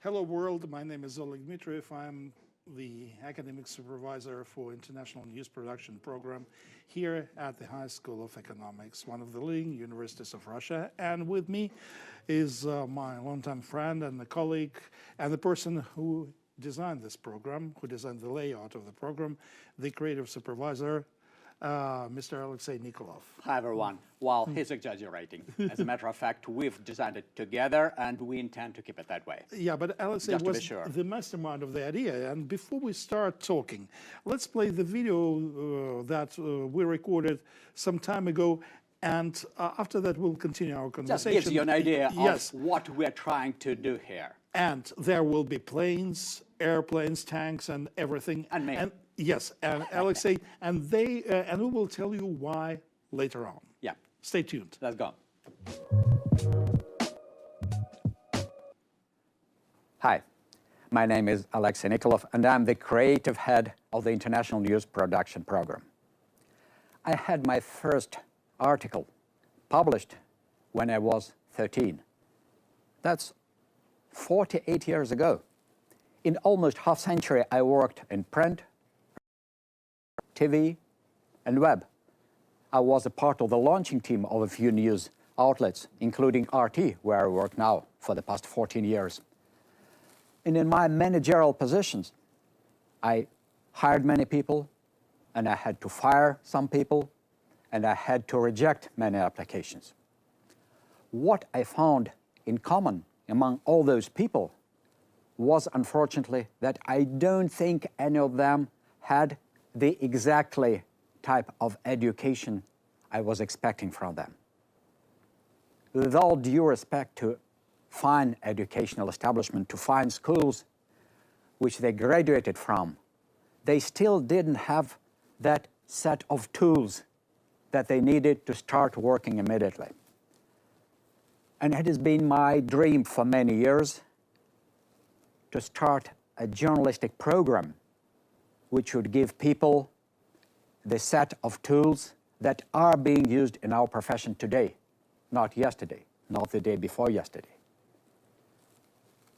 Hello world, my name is Oleg Dmitriev. I'm the academic supervisor for International News Production Program here at the High School of Economics, one of the leading universities of Russia. And with me is my longtime friend and a colleague and the person who designed this program, who designed the layout of the program, the creative supervisor, Mr. Alexei Nikolov. Hi, everyone. Well, he's exaggerating. As a matter of fact, we've designed it together, and we intend to keep it that way. Yeah, but Alexei was the mastermind of the idea. And before we start talking, let's play the video that we recorded some time ago. And after that, we'll continue our conversation. Just gives you an idea of what we're trying to do here. And there will be planes, airplanes, tanks, and everything. And me. Yes, and Alexei, and we will tell you why later on. Yeah. Stay tuned. Let's go. Hi, my name is Alexei Nikolov, and I'm the creative head of the International News Production Program. I had my first article published when I was 13. That's 48 years ago. In almost half century, I worked in print, TV, and web. I was a part of the launching team of a few news outlets, including RT, where I work now for the past 14 years. And in my managerial positions, I hired many people, and I had to fire some people, and I had to reject many applications. What I found in common among all those people was, unfortunately, that I don't think any of them had the exactly type of education I was expecting from them. With all due respect to fine educational establishment, to fine schools which they graduated from, they still didn't have that set of tools that they needed to start working immediately. And it has been my dream for many years to start a journalistic program which would give people the set of tools that are being used in our profession today, not yesterday, not the day before yesterday.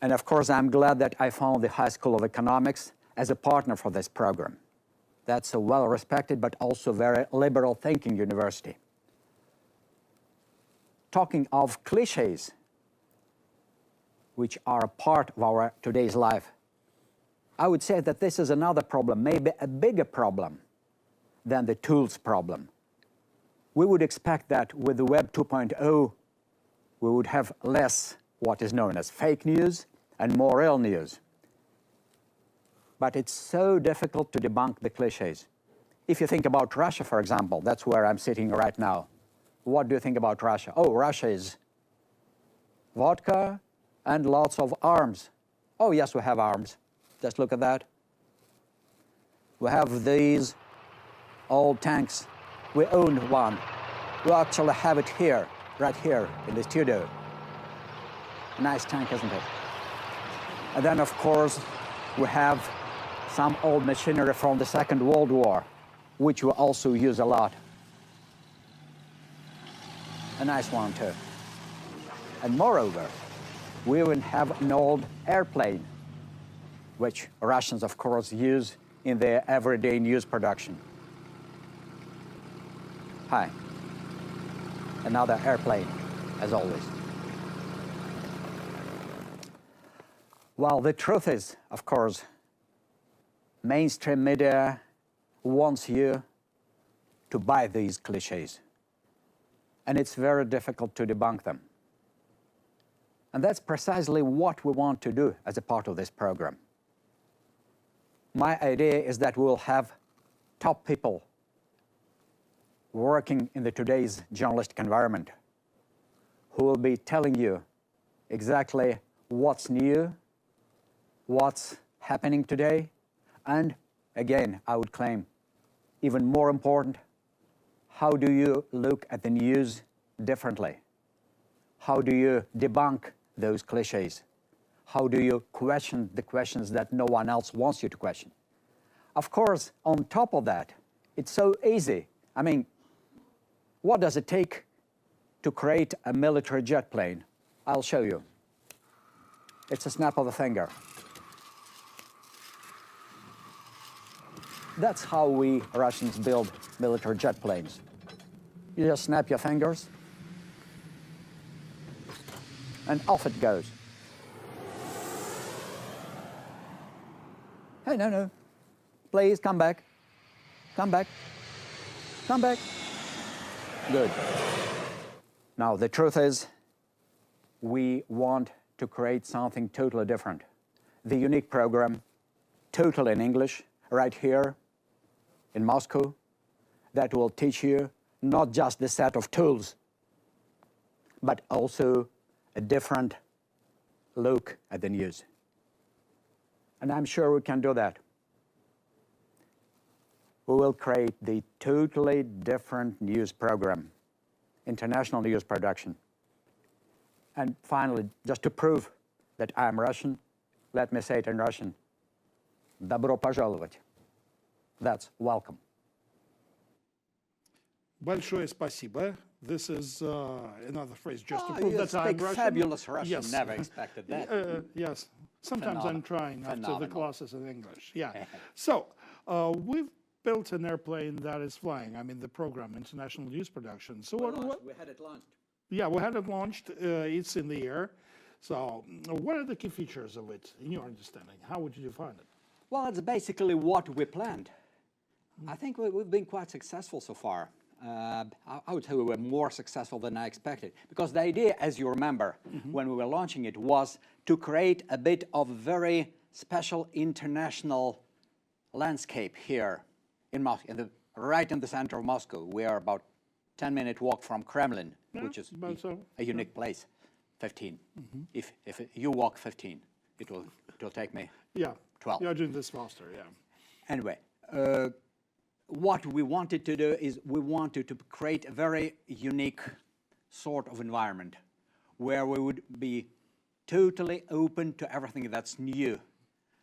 And of course, I'm glad that I found the High School of Economics as a partner for this program. That's a well-respected but also very liberal thinking university. Talking of cliches, which are a part of our today's life, I would say that this is another problem, maybe a bigger problem than the tools problem. We would expect that with the Web 2.0, we would have less what is known as fake news and more real news. But it's so difficult to debunk the cliches. If you think about Russia, for example, that's where I'm sitting right now. What do you think about Russia? Oh, Russia is vodka and lots of arms. Oh, yes, we have arms. Just look at that. We have these old tanks. We own one. We actually have it here, right here in the studio. A nice tank, isn't it? And then, of course, we have some old machinery from the Second World War, which we also use a lot. A nice one, too. And moreover, we even have an old airplane, which Russians, of course, use in their everyday news production. Hi. Another airplane, as always. Well, the truth is, of course, mainstream media wants you to buy these cliches. And it's very difficult to debunk them. And that's precisely what we want to do as a part of this program. My idea is that we'll have top people working in today's journalistic environment who will be telling you exactly what's new, what's happening today, and again, I would claim, even more important, how do you look at the news differently? How do you debunk those cliches? How do you question the questions that no one else wants you to question? Of course, on top of that, it's so easy. I mean, what does it take to create a military jet plane? I'll show you. It's a snap of a finger. That's how we Russians build military jet planes. You just snap your fingers, and off it goes. Hey, no. Please come back. Come back. Come back. Good. Now, the truth is, we want to create something totally different. The unique program, totally in English, right here in Moscow, that will teach you not just the set of tools, but also a different look at the news. And I'm sure we can do that. We will create the totally different news program, international news production. And finally, just to prove that I'm Russian, let me say it in Russian. Добро пожаловать. That's welcome. Большое спасибо. This is another phrase just to prove you that I'm speak Russian. fabulous Russian. Yes. Never expected that. Yes. Sometimes I'm trying after the Phenomenal. classes in English. Yeah. So we've built an airplane that is flying. I mean, the program, International News Production. So what? We had it launched. Yeah, we had it launched. It's in the air. So what are the key features of it, in your understanding? How would you define it? Well, it's basically what we planned. I think we've been quite successful so far. I would say we were more successful than I expected. Because the idea, as you remember, when we were launching it, was to create a bit of very special international landscape here in Moscow, right in the center of Moscow. We are about 10-minute walk from Kremlin, which is a unique place. 15. If you walk 15, it'll take me 12. You're doing this faster, yeah. Anyway, what we wanted to do is we wanted to create a very unique sort of environment where we would be totally open to everything that's new.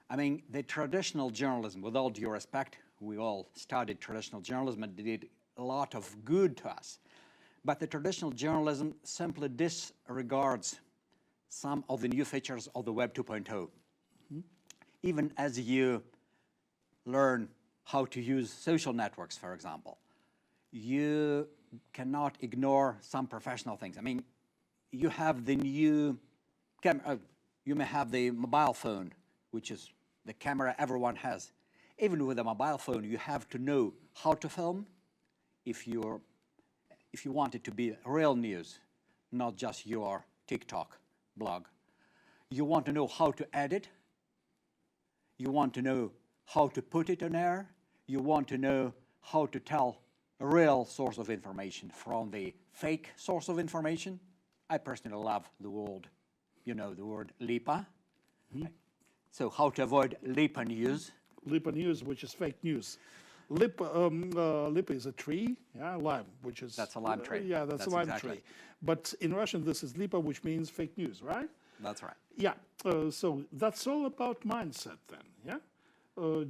I mean, the traditional journalism, with all due respect, we all studied traditional journalism and did a lot of good to us. But the traditional journalism simply disregards some of the new features of the Web 2.0. Even as you learn how to use social networks, for example, you cannot ignore some professional things. I mean, you have the new camera, you may have the mobile phone, which is the camera everyone has. Even with a mobile phone, you have to know how to film if you want it to be real news, not just your TikTok blog. You want to know how to edit. You want to know how to put it on air. You want to know how to tell a real source of information from the fake source of information. I personally love the word, the word lipa. So how to avoid lipa news. Lipa news, which is fake news. Lipa is a tree, lime, which is... That's a lime tree. Yeah, that's a lime tree. But in Russian, this is lipa, which means fake news, right? That's right. Yeah, so that's all about mindset then, yeah?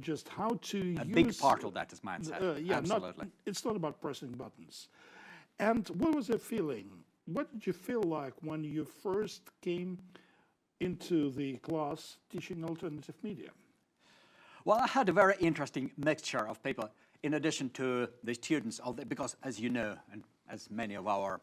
Just how to use... A big part of that is mindset, absolutely. It's not about pressing buttons. And what was the feeling? What did you feel like when you first came into the class teaching alternative media? Well, I had a very interesting mixture of people, in addition to the students, because as you know, and as many of our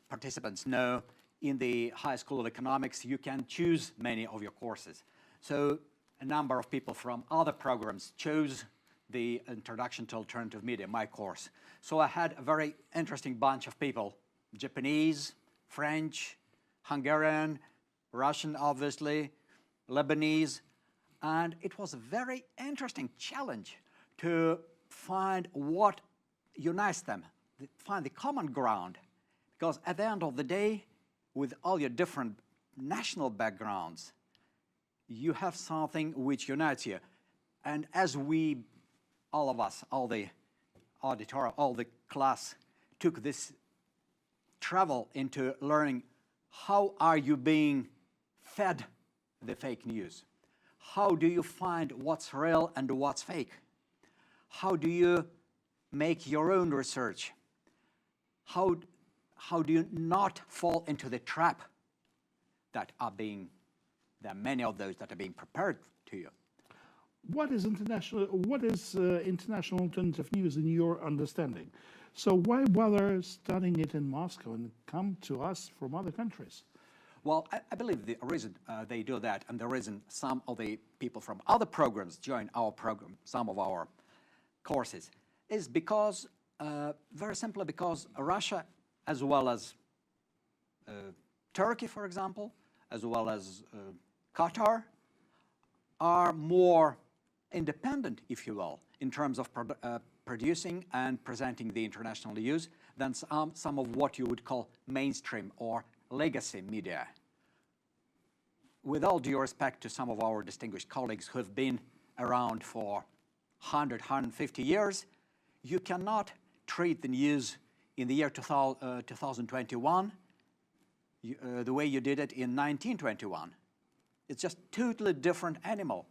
participants know, in the High School of Economics, you can choose many of your courses. So a number of people from other programs chose the Introduction to Alternative Media, my course. So I had a very interesting bunch of people, Japanese, French, Hungarian, Russian, obviously, Lebanese, and it was a very interesting challenge to find what unites them, find the common ground. Because at the end of the day, with all your different national backgrounds, you have something which unites you. And as we, all of us, all the auditorium, all the class, took this travel into learning how are you being fed the fake news? How do you find what's real and what's fake? How do you make your own research? How do you not fall into the trap that there are many of those that are being prepared to you? What is international alternative news in your understanding? So why bother studying it in Moscow and come to us from other countries? Well, I believe the reason they do that, and the reason some of the people from other programs join our program, some of our courses, is because, very simply because Russia, as well as Turkey, for example, as well as Qatar, are more independent, if you will, in terms of producing and presenting the international news than some of what you would call mainstream or legacy media. With all due respect to some of our distinguished colleagues who have been around for 100, 150 years, you cannot treat the news in the year 2021 the way you did it in 1921. It's just totally different animal.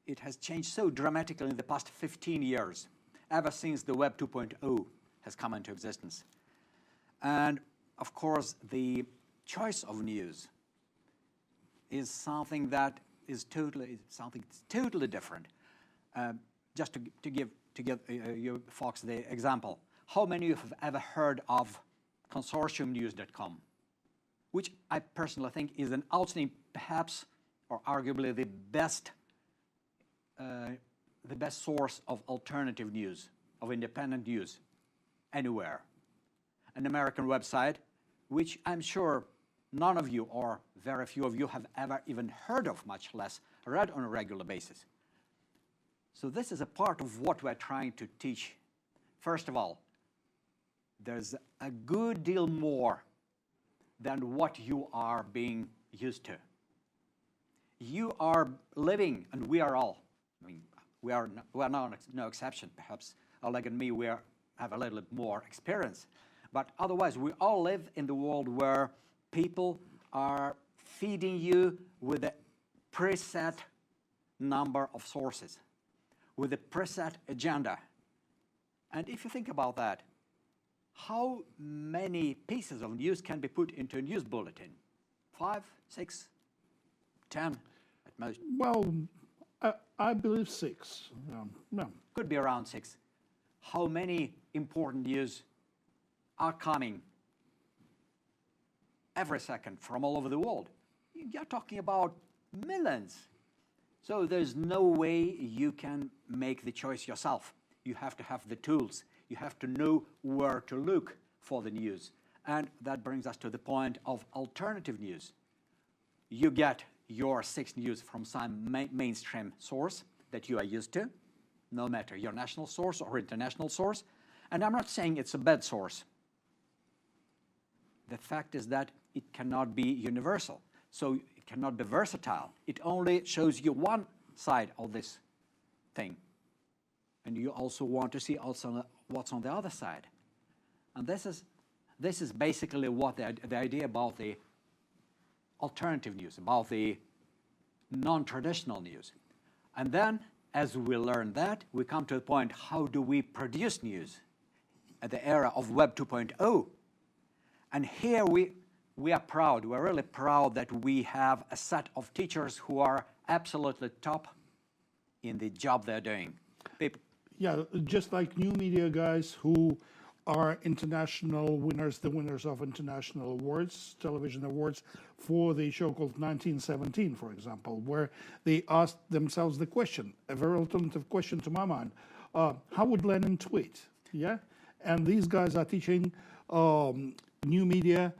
It has changed so dramatically in the past 15 years, ever since the Web 2.0 has come into existence. And of course, the choice of news is something that is totally different. Just to give you folks the example, how many of you have ever heard of consortiumnews.com, which I personally think is an outstanding, perhaps, or arguably the best source of alternative news, of independent news, anywhere. An American website, which I'm sure none of you or very few of you have ever even heard of, much less read on a regular basis. So this is a part of what we're trying to teach. First of all, there's a good deal more than what you are being used to. You are living, and we are all, I mean, we are no exception. Perhaps Oleg and me, have a little bit more experience. But otherwise, we all live in the world where people are feeding you with a preset number of sources, with a preset agenda. And if you think about that, how many pieces of news can be put into a news bulletin? 5, 6, 10 at most? Well, I believe 6. No. Could be around 6. How many important news are coming every second from all over the world? You're talking about millions. So there's no way you can make the choice yourself. You have to have the tools. You have to know where to look for the news. And that brings us to the point of alternative news. You get your 6 news from some mainstream source that you are used to, no matter your national source or international source. And I'm not saying it's a bad source. The fact is that it cannot be universal. So it cannot be versatile. It only shows you one side of this thing. And you also want to see also what's on the other side. And this is basically what the idea about the alternative news, about the non-traditional news. And then, as we learn that, we come to the point, how do we produce news at the era of Web 2.0? And here we are proud, we're really proud that we have a set of teachers who are absolutely top in the job they're doing. Yeah, just like new media guys who are international winners, the winners of international awards, television awards, for the show called 1917, for example, where they asked themselves the question, a very alternative question to my mind, how would Lenin tweet? Yeah, and these guys are teaching new media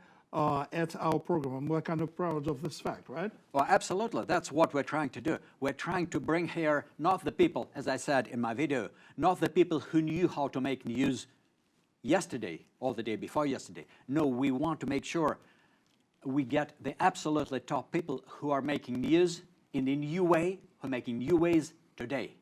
at our program, and we're kind of proud of this fact, right? Well, absolutely. That's what we're trying to do. We're trying to bring here not the people, as I said in my video, not the people who knew how to make news yesterday or the day before yesterday. No, we want to make sure we get the absolutely top people who are making news in a new way, who are making new ways today.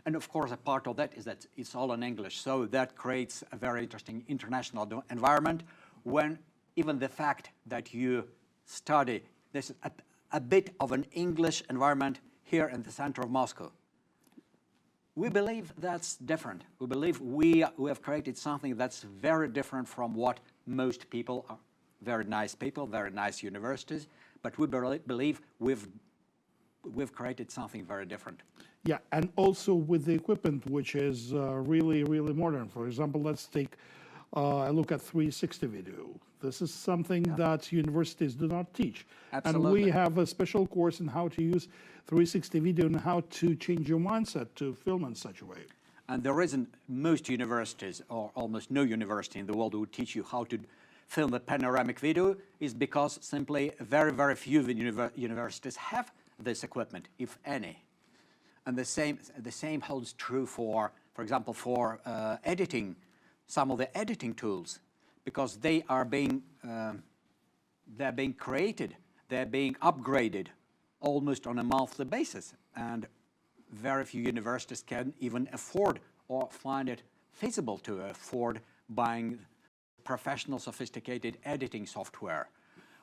And of course, a part of that is that it's all in English. So that creates a very interesting international environment when even the fact that you study, there's a bit of an English environment here in the center of Moscow. We believe that's different. We believe we have created something that's very different from what most people are. Very nice people, very nice universities, but we believe we've created something very different. Yeah, and also with the equipment, which is really, really modern. For example, let's take a look at 360 video. This is something that universities do not teach. Absolutely. And we have a special course in how to use 360 video and how to change your mindset to film in such a way. And there isn't most universities, or almost no university in the world, who would teach you how to film a panoramic video, is because simply very, very few universities have this equipment, if any. And the same holds true for example, for editing, some of the editing tools, because they are they're being created, they're being upgraded almost on a monthly basis, and very few universities can even afford or find it feasible to afford buying professional, sophisticated editing software.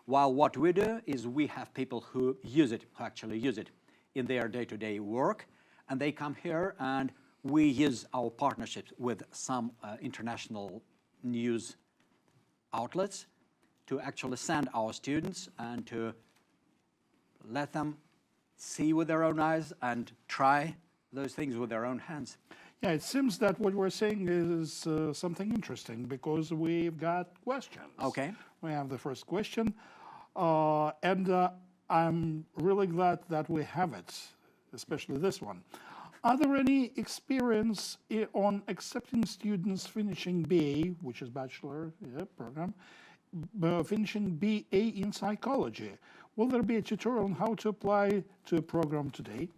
While what we do is we have people who use it, who actually use it in their day-to-day work, and they come here and we use our partnerships with some international news outlets to actually send our students and to let them see with their own eyes and try those things with their own hands. Yeah, it seems that what we're saying is something interesting because we've got questions. Okay. We have the first question, and I'm really glad that we have it, especially this one. Are there any experience on accepting students finishing BA, which is bachelor program, finishing BA in psychology? Will there be a tutorial on how to apply to a program today?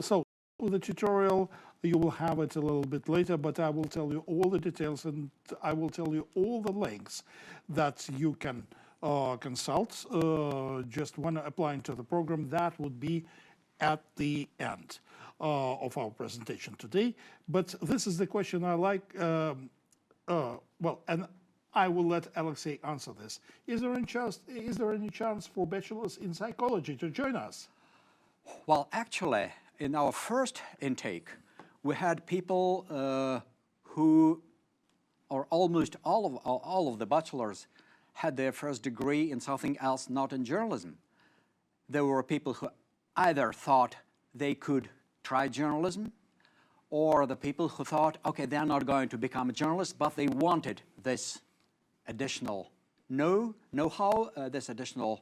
So the tutorial, you will have it a little bit later, but I will tell you all the details and I will tell you all the links that you can consult just when applying to the program. That would be at the end of our presentation today. But this is the question I like. Well, and I will let Alexei answer this. Is there any chance for bachelors in psychology to join us? Well, actually, in our first intake, we had people who, or almost all of the bachelors, had their first degree in something else, not in journalism. There were people who either thought they could try journalism, or the people who thought, okay, they're not going to become a journalist, but they wanted this additional know-how, this additional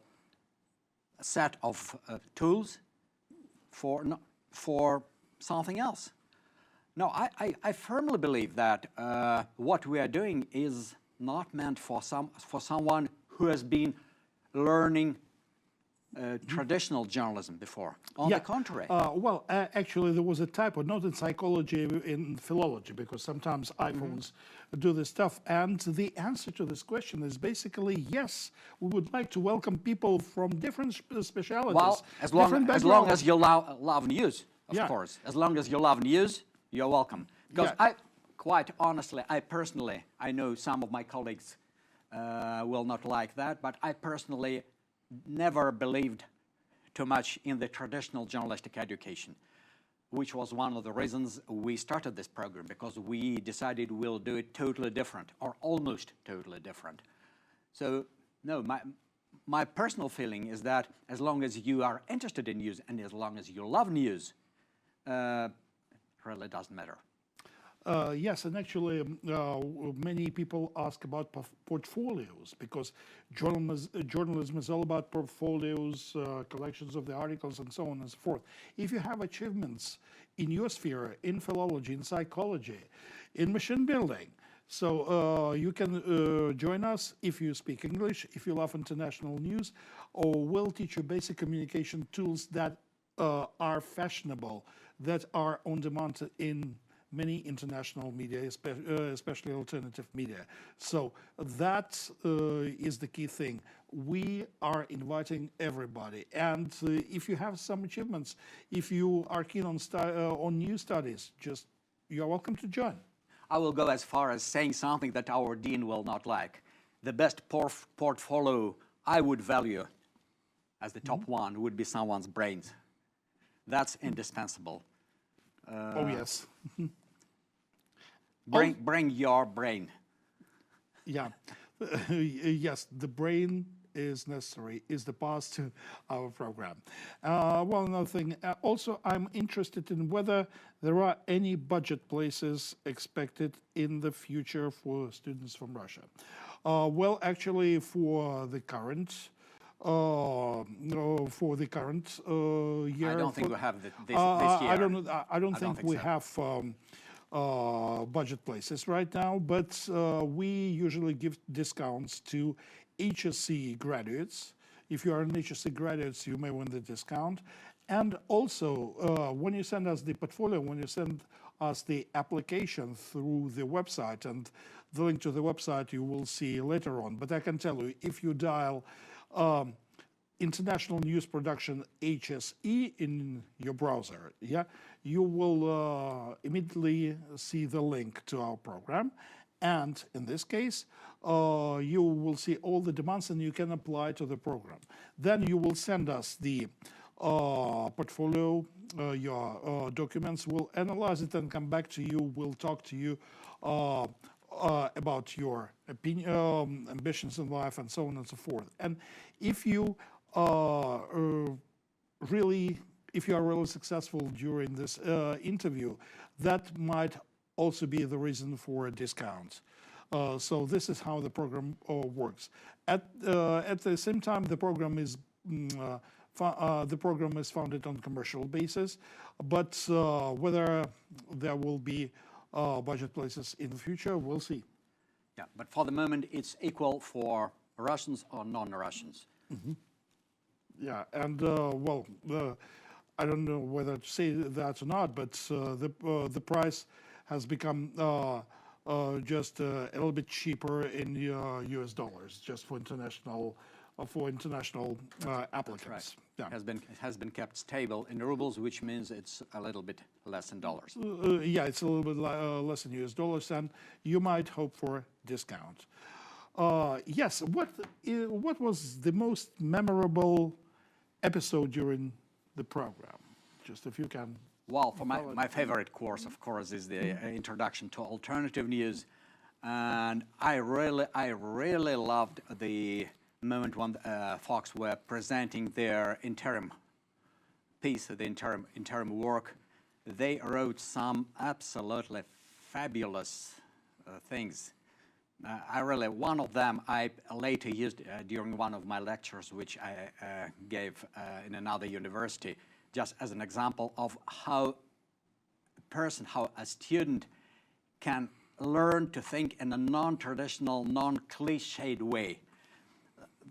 set of tools for something else. No, I firmly believe that what we are doing is not meant for someone who has been learning traditional journalism before. On the contrary. Well, actually, there was a typo, not in psychology, in philology, because sometimes iPhones do this stuff. And the answer to this question is basically yes. We would like to welcome people from different specialities. Well, as long as you love news, of course. As long as you love news, you're welcome. Because quite honestly, I know some of my colleagues will not like that, but I personally never believed too much in the traditional journalistic education, which was one of the reasons we started this program, because we decided we'll do it totally different, or almost totally different. So, no, my personal feeling is that as long as you are interested in news and as long as you love news, it really doesn't matter. Yes, and actually many people ask about portfolios because journalism is all about portfolios, collections of the articles and so on and so forth. If you have achievements in your sphere, in philology, in psychology, in machine building, so you can join us if you speak English, if you love international news, or we'll teach you basic communication tools that are fashionable, that are on demand in many international media, especially alternative media. So that is the key thing. We are inviting everybody. And if you have some achievements, if you are keen on new studies, just you're welcome to join. I will go as far as saying something that our dean will not like. The best portfolio I would value as the top one would be someone's brains. That's indispensable. Oh, yes. Bring your brain. Yeah. Yes, the brain is necessary, is the path to our program. Well, another thing, also I'm interested in whether there are any budget places expected in the future for students from Russia. Well, actually, for the current year. I don't think we have this year. I don't think we have budget places right now, but we usually give discounts to HSC graduates. If you are an HSC graduate, you may win the discount. And also, when you send us the portfolio, when you send us the application through the website, and the link to the website you will see later on. But I can tell you, if you dial International News Production HSE in your browser, yeah, you will immediately see the link to our program. And in this case, you will see all the demands and you can apply to the program. Then you will send us the portfolio, your documents, we'll analyze it and come back to you. We'll talk to you about your opinion, ambitions in life, and so on and so forth. And if you if you are really successful during this interview, that might also be the reason for a discount. So this is how the program works. At the same time, the program is founded on commercial basis, but whether there will be budget places in the future, we'll see. Yeah, but for the moment, it's equal for Russians or non-Russians. Mm-hmm. Yeah, and well, I don't know whether to say that or not, but the price has become just a little bit cheaper in US dollars, just for international applicants. Right. Yeah. It has been kept stable in rubles, which means it's a little bit less in dollars. Yeah, it's a little bit less in US dollars, and you might hope for discount. Yes, what was the most memorable episode during the program? Just if you can. Well, for my favorite course, of course, is the introduction to alternative news, and I really loved the moment when Fox were presenting their interim piece, the interim work. They wrote some absolutely fabulous things. One of them I later used during one of my lectures, which I gave in another university, just as an example of how a student can learn to think in a non-traditional, non-cliched way.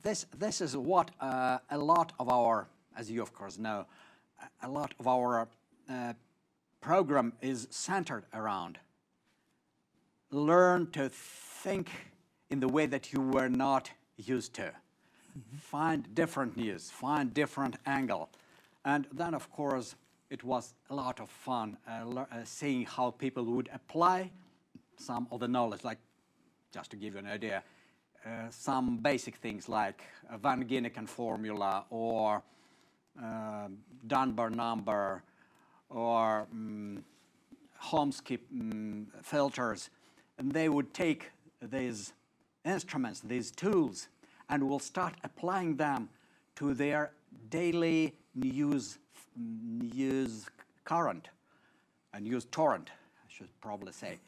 This is what a lot of our, as you of course know, a lot of our program is centered around. Learn to think in the way that you were not used to. Mm-hmm. Find different news, find different angle. And then, of course, it was a lot of fun seeing how people would apply some of the knowledge, like, just to give you an idea, some basic things like Van Gineken formula or Dunbar number or Homsky filters. And they would take these instruments, these tools, and will start applying them to their daily news current, and news torrent, I should probably say.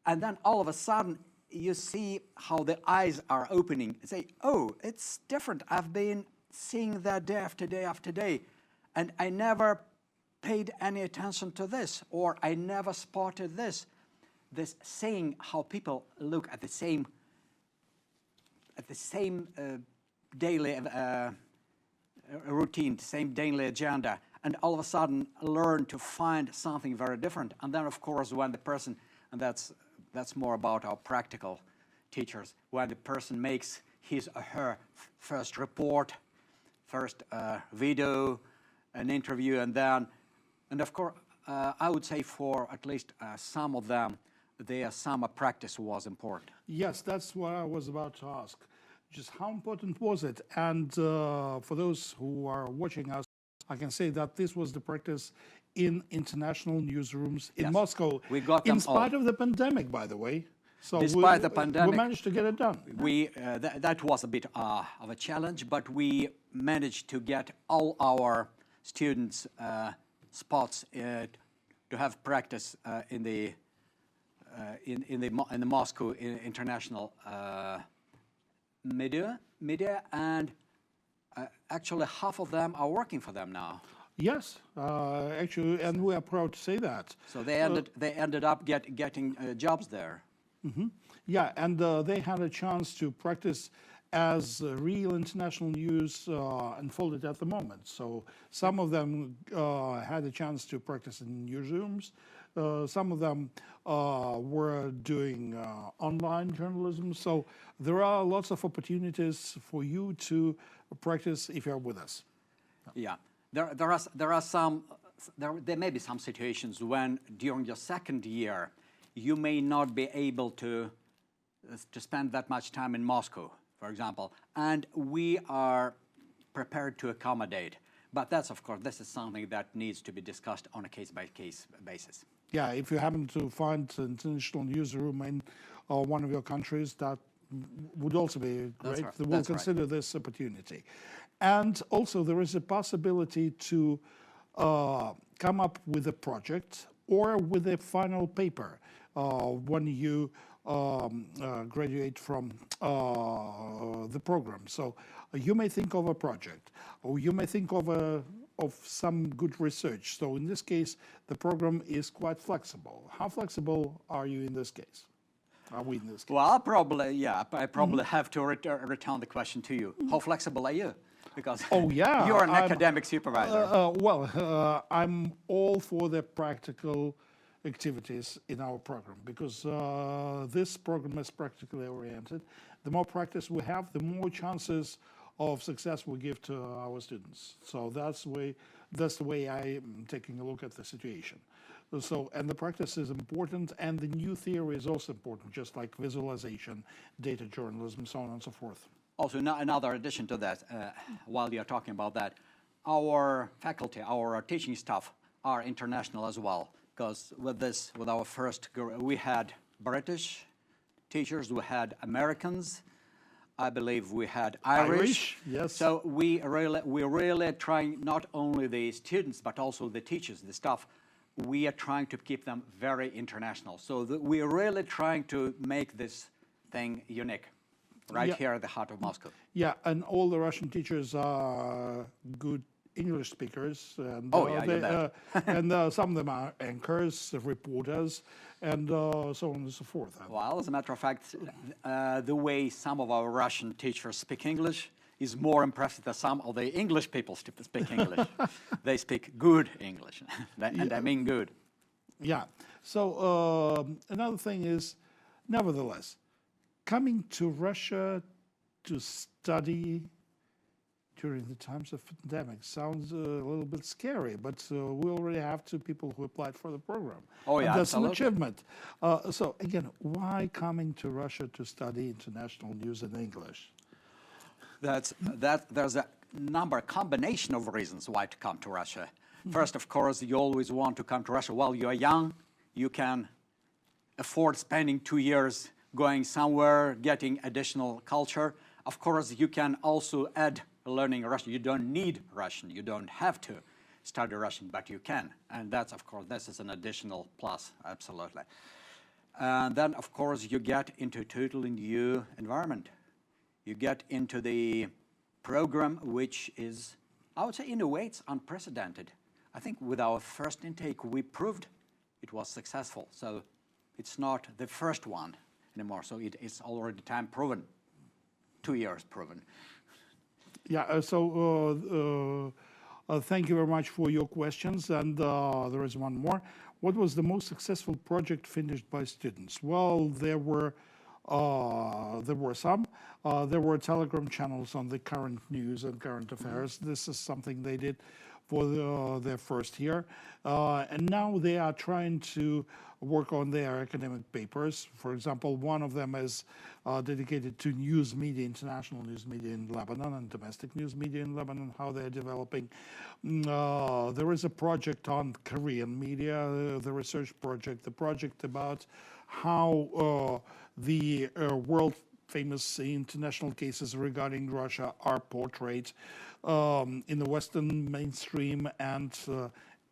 And then all of a sudden, you see how the eyes are opening and say, oh, it's different. I've been seeing that day after day after day, and I never paid any attention to this, or I never spotted this. This saying how people look at the same daily routine, same daily agenda, and all of a sudden learn to find something very different. And then, of course, when the person, and that's more about our practical teachers, when the person makes his or her first report, first video, an interview, and of course, I would say for at least some of them, their summer practice was important. Yes, that's what I was about to ask. Just how important was it? And for those who are watching us, I can say that this was the practice in international newsrooms in Yes. Moscow. We got them in spite all. of the pandemic, by the way. So Despite the pandemic, we managed to get it done. That was a bit of a challenge, but we managed to get all our students spots to have practice in the Moscow International media, and actually half of them are working for them now. Yes, actually, and we are proud to say that. So they ended up getting jobs there. Yeah, and they had a chance to practice as real international news unfolded at the moment. So some of them had a chance to practice in newsrooms. Some of them were doing online journalism. So there are lots of opportunities for you to practice if you're with us. Yeah, there may be some situations when during your second year you may not be able to spend that much time in Moscow, for example, and we are prepared to accommodate. But that's, of course, this is something that needs to be discussed on a case-by-case basis. Yeah, if you happen to find an international newsroom in one of your countries, that would also be great. right. We'll That's consider this opportunity. And also there is a possibility to come up with a project or with a final paper when you graduate from the program. So you may think of a project, or you may think of some good research. So in this case, the program is quite flexible. How flexible are you in this case? Are we in this case? Well, I probably have to return the question to you. How flexible are you? Because you're an academic supervisor. I'm all for the practical activities in our program because this program is practically oriented. The more practice we have, the more chances of success we give to our students. So that's the way I'm taking a look at the situation. So, and the practice is important, and the new theory is also important, just like visualization, data journalism, so on and so forth. Also, another addition to that, while you're talking about that, our faculty, our teaching staff are international as well. Because with our first, we had British teachers, we had Americans, I believe we had Irish. Yes. So we're really trying, not only the students, but also the teachers, the staff, we are trying to keep them very international. So we're really trying to make this thing unique, right here at the heart of Moscow. Yeah, and all the Russian teachers are good English speakers, and, and some of them are anchors, reporters, and so on and so forth. Well, as a matter of fact, the way some of our Russian teachers speak English is more impressive than some of the English people speak English. They speak good English, and I mean good. Yeah. So another thing is, nevertheless, coming to Russia to study during the times of pandemic sounds a little bit scary, but we already have 2 people who applied for the program. Oh, yeah, and that's absolutely. an achievement. So again, why coming to Russia to study international news in English? There's a combination of reasons why to come to Russia. First, of course, you always want to come to Russia while you're young. You can afford spending 2 years going somewhere, getting additional culture. Of course, you can also add learning Russian. You don't need Russian. You don't have to study Russian, but you can. And that's, of course, this is an additional plus, absolutely. And then, of course, you get into a totally new environment. You get into the program, which is, I would say, in a way, it's unprecedented. I think with our first intake, we proved it was successful. So it's not the first one anymore. So it's already time proven, 2 years proven. Yeah, so Thank you very much for your questions. And there is one more. What was the most successful project finished by students? Well, there were some. There were Telegram channels on the current news and current affairs. This is something they did for their first year. And now they are trying to work on their academic papers. For example, one of them is dedicated to news media, international news media in Lebanon and domestic news media in Lebanon, how they're developing. There is a project on Korean media, the research project, the project about how the world famous international cases regarding Russia are portrayed in the Western mainstream and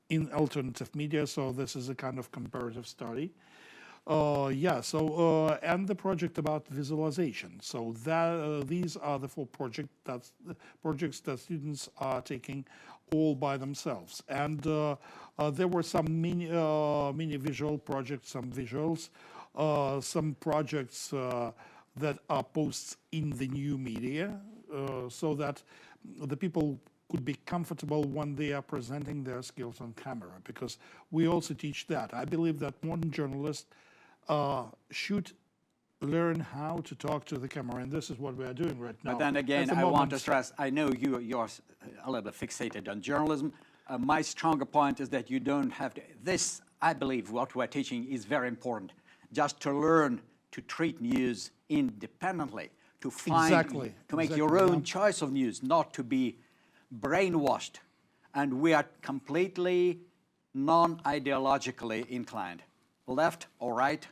in alternative media. So this is a kind of comparative study. And the project about visualization. So that these are the four projects that students are taking all by themselves. And there were some mini visual projects, some visuals, some projects that are posts in the new media, so that the people could be comfortable when they are presenting their skills on camera, because we also teach that. I believe that modern journalists should learn how to talk to the camera, and this is what we are doing right now. But then again, I want to stress, I know you're a little bit fixated on journalism. My stronger point is that you don't have to, this, I believe, what we're teaching is very important, just to learn to treat news independently, to find, to make your own choice of news, not to be brainwashed. And we are completely non-ideologically inclined, left or right,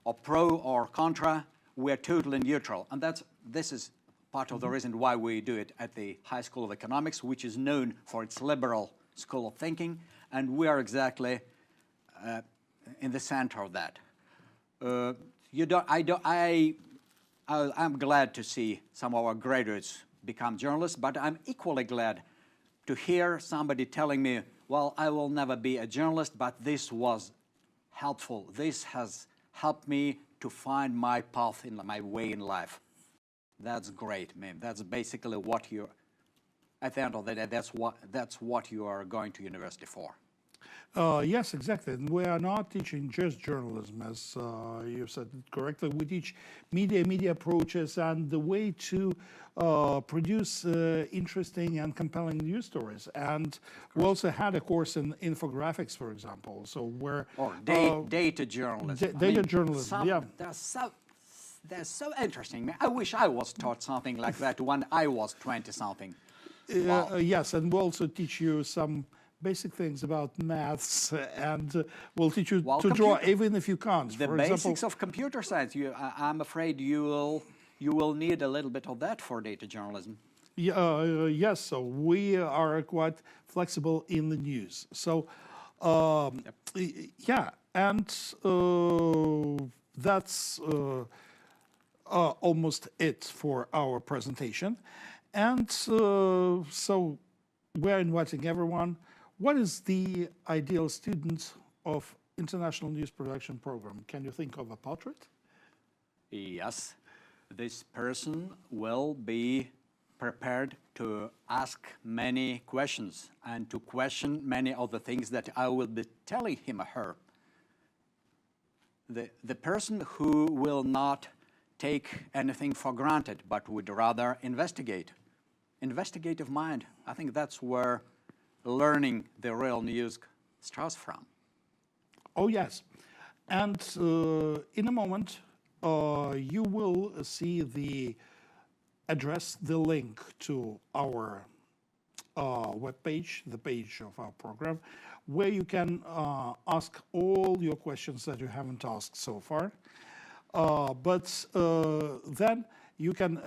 or pro or contra. We're totally neutral, and this is part of the reason why we do it at the High School of Economics, which is known for its liberal school of thinking, and we are exactly in the center of that. I'm glad to see some of our graduates become journalists, but I'm equally glad to hear somebody telling me, well, I will never be a journalist, but this was helpful. This has helped me to find my path in my way in life. That's great, man. That's basically what you're, at the end of the day, that's what you are going to university for. Yes, exactly. And we are not teaching just journalism, as you said correctly. We teach media approaches and the way to produce interesting and compelling news stories. And we also had a course in infographics, for example. So where data journalism. Data journalism. Yeah. They're so interesting. I wish I was taught something like that when I was 20-something. Wow. Yes, and we'll also teach you some basic things about maths, and we'll teach you to draw even if you can't. The basics of computer science. I'm afraid you will need a little bit of that for data journalism. Yes, so we are quite flexible in the news. So, yeah, and that's almost it for our presentation. And so we're inviting everyone. What is the ideal student of International News Production Program? Can you think of a portrait? Yes. This person will be prepared to ask many questions and to question many of the things that I will be telling him or her. The person who will not take anything for granted, but would rather investigate. Investigative mind. I think that's where learning the real news starts from. Oh, yes. And in a moment, you will see the address, the link to our webpage, the page of our program, where you can ask all your questions that you haven't asked so far. But then you can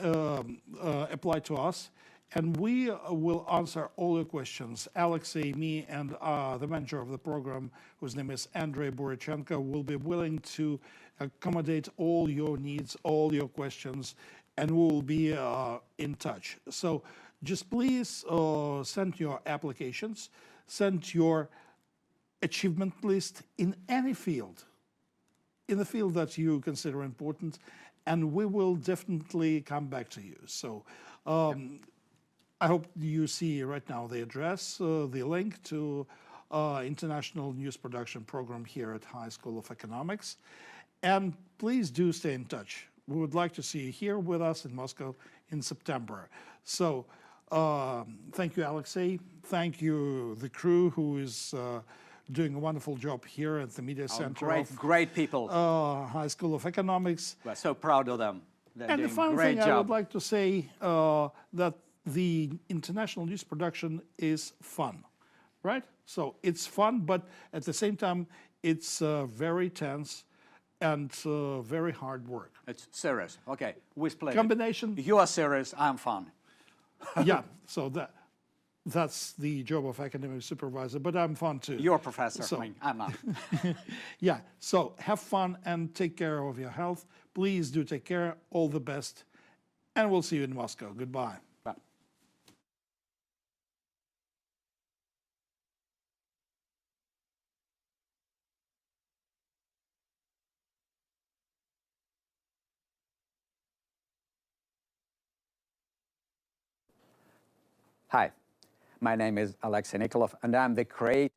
apply to us, and we will answer all your questions. Alexei, me, and the manager of the program, whose name is Andrei Burichenko, will be willing to accommodate all your needs, all your questions, and we will be in touch. So just please send your applications, send your achievement list in any field, in the field that you consider important, and we will definitely come back to you. So I hope you see right now the address, the link to International News Production Program here at High School of Economics. And please do stay in touch. We would like to see you here with us in Moscow in September. So thank you, Alexei. Thank you, the crew who is doing a wonderful job here at the Media Center Great people. High School of Economics. We're so proud of them. They're And the doing a final great thing I job. would like to say that the international news production is fun, right? So it's fun, but at the same time, it's very tense and very hard work. It's serious. Okay, we split it. Combination, You are serious, I'm fun. yeah. So that's the job of academic supervisor, but I'm fun too. You're a professor, So- I'm not. Yeah. So have fun and take care of your health. Please do take care. All the best, and we'll see you in Moscow. Goodbye. Bye. Hi, my name is Alexei Nikolov, and I'm the creator